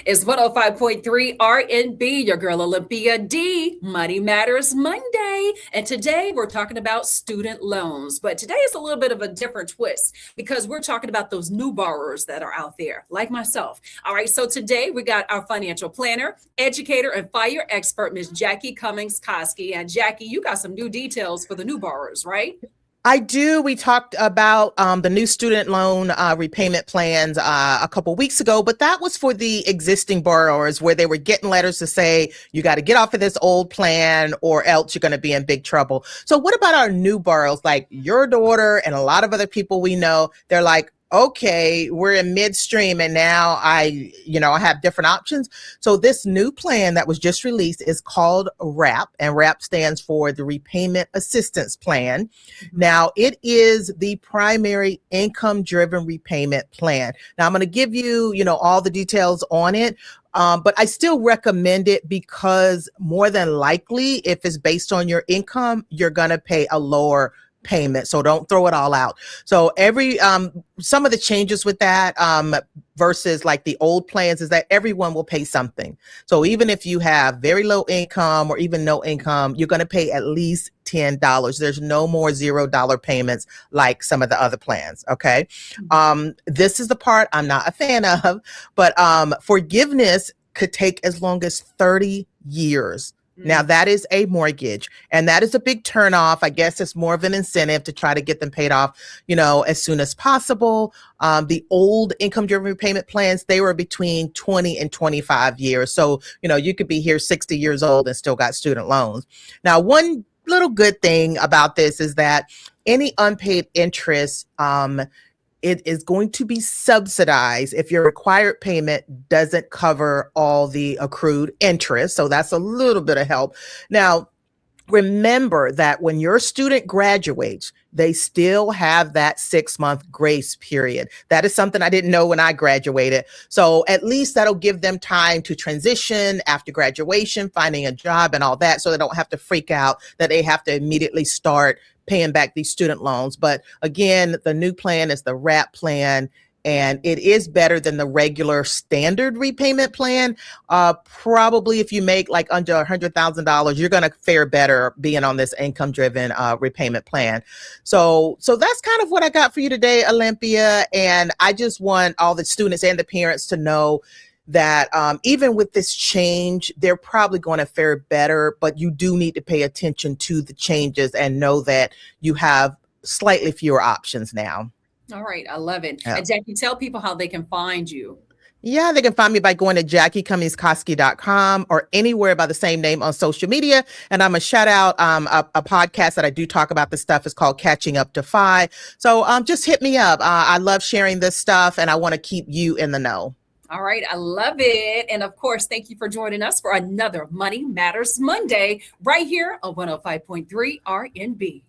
It's 105.3 RNB, your girl Olympia D. Money Matters Monday. And today we're talking about student loans. But today is a little bit of a different twist because we're talking about those new borrowers that are out there, like myself. All right, so today we got our financial planner, educator, and fire expert, Miss Jackie Cummings Koski. And Jackie, you got some new details for the new borrowers, right? I do. We talked about the new student loan repayment plans a couple weeks ago, but that was for the existing borrowers where they were getting letters to say, you got to get off of this old plan or else you're going to be in big trouble. So what about our new borrowers, like your daughter and a lot of other people we know? They're like, okay, we're in midstream and now I have different options. So this new plan that was just released is called RAP, and RAP stands for the Repayment Assistance Plan. Now it is the primary income driven repayment plan. Now I'm going to give you, all the details on it. But I still recommend it because more than likely, if it's based on your income, you're going to pay a lower payment. So don't throw it all out. So some of the changes with that versus like the old plans is that everyone will pay something. So even if you have very low income or even no income, you're going to pay at least $10. There's no more $0 payments like some of the other plans. Okay. This is the part I'm not a fan of, but forgiveness could take as long as 30 years. Now that is a mortgage, and that is a big turnoff. I guess it's more of an incentive to try to get them paid off, as soon as possible. The old income-driven repayment plans, they were between 20 and 25 years. So, you could be here 60 years old and still got student loans. Now, one little good thing about this is that any unpaid interest, it is going to be subsidized if your required payment doesn't cover all the accrued interest. So that's a little bit of help. Now, remember that when your student graduates, they still have that 6-month grace period. That is something I didn't know when I graduated. So at least that'll give them time to transition after graduation, finding a job and all that, so they don't have to freak out that they have to immediately start paying back these student loans. But again, the new plan is the RAP plan, and it is better than the regular standard repayment plan. Probably if you make like under $100,000, you're going to fare better being on this income-driven repayment plan. So that's kind of what I got for you today, Olympia. And I just want all the students and the parents to know that even with this change, they're probably going to fare better, but you do need to pay attention to the changes and know that you have slightly fewer options now. All right. I love it. Yeah. And Jackie, tell people how they can find you. Yeah, they can find me by going to JackieCummingsKoski.com or anywhere by the same name on social media. And I'm going to shout out a podcast that I do talk about this stuff. It's called Catching Up to Fi. So just hit me up. I love sharing this stuff and I want to keep you in the know. All right. I love it. And of course, thank you for joining us for another Money Matters Monday right here on 105.3 RNB.